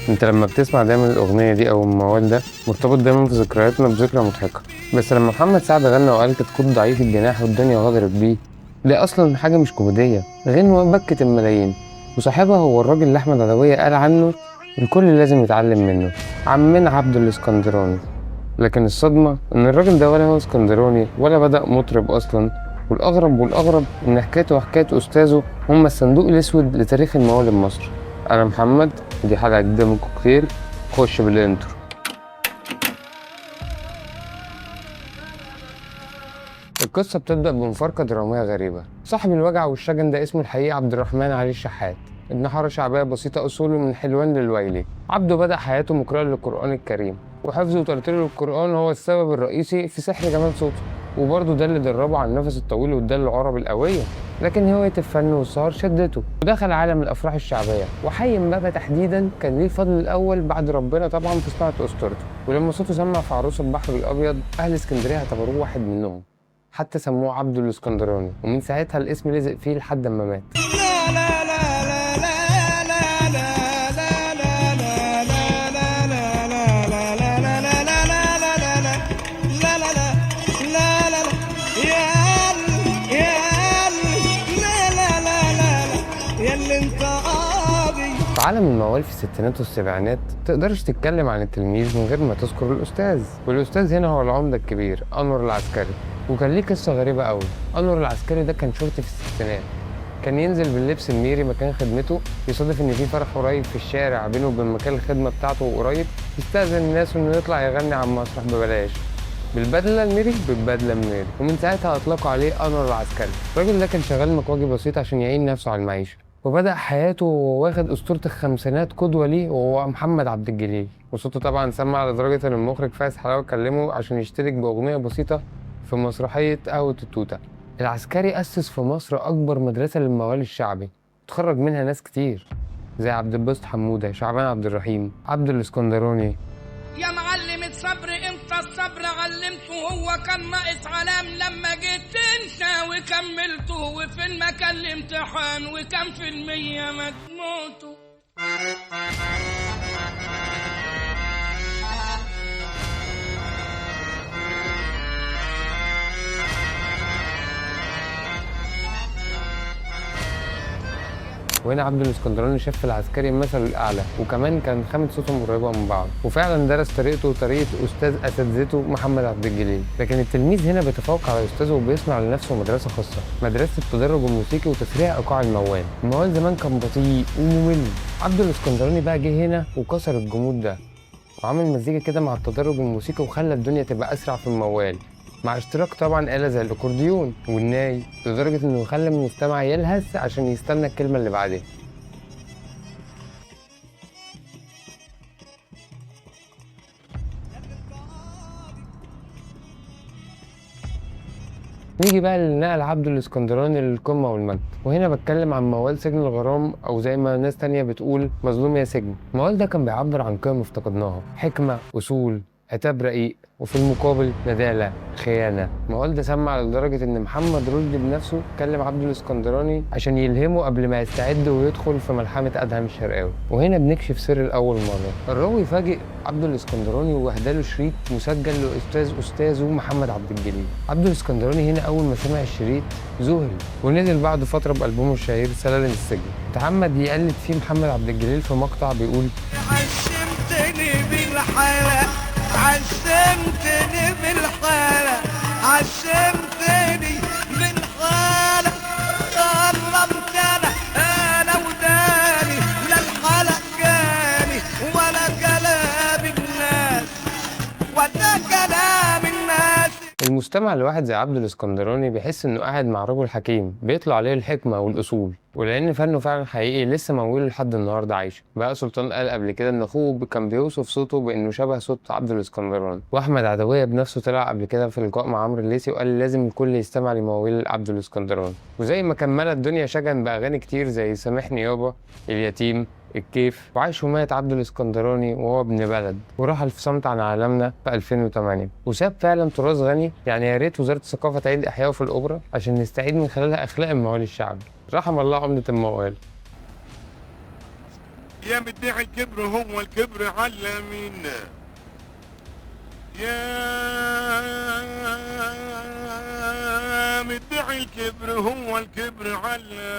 انت لما بتسمع دايما الاغنيه دي او الموال ده مرتبط دايما في ذكرياتنا بذكرى مضحكه. بس لما محمد سعد غنى وقال كتكوت ضعيف الجناح والدنيا غدرت بيه، دي اصلا حاجه مش كوميديه، غنوه بكت الملايين. وصاحبها هو الراجل اللي احمد عدويه قال عنه الكل لازم يتعلم منه، عمنا عبده الاسكندراني. لكن الصدمه ان الراجل ده ولا هو اسكندراني ولا بدأ مطرب اصلا. والاغرب ان حكايته وحكايه استاذه هما الصندوق الاسود لتاريخ الموال المصري. انا محمد، دي حلقة جديدة من كوكتيل. خش بالانترو. القصة بتبدأ بمفارقة درامية غريبة. صاحب الوجع والشجن ده اسمه الحقيقي عبد الرحمن علي الشحات، ابن حارة شعبية بسيطة، أصوله من حلوان للويلي. عبده بدأ حياته مقرئ للقرآن الكريم، وحفظه وترتيله للقرآن هو السبب الرئيسي في سحر جمال صوته، وبرضه ده اللي دربه على النفس الطويل والدل العربي القوية. لكن هواية الفن والسهر شدته ودخل عالم الأفراح الشعبية، وحي امبابة تحديدا كان ليه الفضل الأول بعد ربنا طبعا في صناعة أسطورته. ولما صوته سمع في عروس البحر الأبيض أهل اسكندرية اعتبروه واحد منهم، حتى سموه عبده الاسكندراني، ومن ساعتها الاسم لزق فيه لحد ما مات. في عالم الموال في الستينات والسبعينات تقدرش تتكلم عن التلميذ من غير ما تذكر الأستاذ، والأستاذ هنا هو العمدة الكبير أنور العسكري. وكان ليه قصة غريبة قوي. أنور العسكري ده كان شرطي في الستينات، كان ينزل باللبس الميري مكان خدمته، يصادف إن في فرح قريب في الشارع بينه وبين مكان الخدمة بتاعته قريب، يستأذن الناس إنه يطلع يغني على المسرح ببلاش بالبدلة الميري بالبدلة الميري. ومن ساعتها أطلقوا عليه أنور العسكري. الراجل ده كان شغال مكواجي بسيط عشان يعين نفسه على المعيشة، وبدأ حياته وهو واخد أسطورة الخمسينات قدوة ليه، وهو محمد عبد الجليل. وصوته طبعا سمع لدرجة إن المخرج فايز حلاوة كلمه عشان يشترك بأغنية بسيطة في مسرحية قهوة التوتة. العسكري أسس في مصر أكبر مدرسة للموال الشعبي، تخرج منها ناس كتير زي عبد الباسط حمودة، شعبان عبد الرحيم، عبد الاسكندراني. يا معلم الصبر امتى الصبر علمته، هو كان ناقص علام لما جيت تنسى وكملته، وفي المكان الامتحان وكم في المية مجموعته. وهنا عبد الاسكندراني شاف في العسكري المثل الاعلى، وكمان كان خامة صوتهم قريبه من بعض، وفعلا درس طريقته وطريقه استاذ اساتذته محمد عبد الجليل. لكن التلميذ هنا بيتفوق على استاذه وبيصنع لنفسه مدرسه خاصه، مدرسه التدرج الموسيقي وتسريع ايقاع الموال. الموال زمان كان بطيء وممل، عبد الاسكندراني بقى جه هنا وكسر الجمود ده، وعمل مزيكا كده مع التدرج الموسيقي وخلى الدنيا تبقى اسرع في الموال، مع اشتراك طبعا آلة زي الأكورديون والناي، لدرجة إنه خلى المستمع يلهث عشان يستنى الكلمة اللي بعدها. نيجي بقى لنقل عبده الاسكندراني للقمة والمجد، وهنا بتكلم عن موال سجن الغرام، أو زي ما ناس تانية بتقول مظلوم يا سجن. الموال ده كان بيعبر عن قيم افتقدناها، حكمة، أصول، عتاب رقيق، وفي المقابل ندالة، خيانة. الموال ده سمع لدرجة إن محمد رشدي بنفسه كلم عبده الاسكندراني عشان يلهمه قبل ما يستعد ويدخل في ملحمة أدهم الشرقاوي. وهنا بنكشف سر الأول مرة. الراوي فاجئ عبده الاسكندراني وأهداله شريط مسجل أستاذه محمد عبد الجليل. عبده الاسكندراني هنا أول ما سمع الشريط ذهل، ونزل بعد فترة بألبومه الشهير سلالم السجن. تعمد يقلد فيه محمد عبد الجليل في مقطع بيقول: عشمتني بالحياة، عشمتني بالحالة، عشمتني بالحالة، قربت أنا وداني، لا الحالة جاني ولا كلام الناس ولا كلام الناس. المستمع لواحد زي عبده الاسكندراني بيحس انه قاعد مع رجل حكيم بيطلع عليه الحكمه والاصول، ولان فنه فعلا حقيقي لسه موجود لحد النهارده عايش. بقى سلطان قال قبل كده ان اخوه كان بيوصف صوته بانه شبه صوت عبده الاسكندراني، واحمد عدويه بنفسه طلع قبل كده في لقاء مع عمرو الليثي وقال لازم الكل يستمع لمواويل عبده الاسكندراني. وزي ما كملت الدنيا شجن باغاني كتير زي سامحني يابا، اليتيم، الكيف، وعاش ومات عبده الاسكندراني وهو ابن بلد، ورحل في صمت عن عالمنا في 2008، وساب فعلا تراث غني. يعني يا ريت وزارة الثقافة تعيد إحيائه في الأوبرا عشان نستعيد من خلالها أخلاق الموال الشعبي. رحم الله عمدة الموال. يا مدعي الكبر هو الكبر علمنا، يا مدعي الكبر هو الكبر علمين.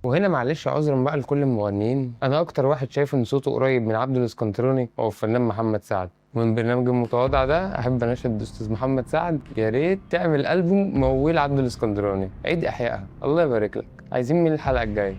وهنا معلش عذرا بقى لكل المغنيين، انا اكتر واحد شايف ان صوته قريب من عبد الاسكندراني هو الفنان محمد سعد. ومن برنامج المتواضع ده احب اناشد استاذ محمد سعد، يا ريت تعمل البوم موال عبد الاسكندراني، عيد احيائها، الله يبارك لك. عايزين مين الحلقه الجايه؟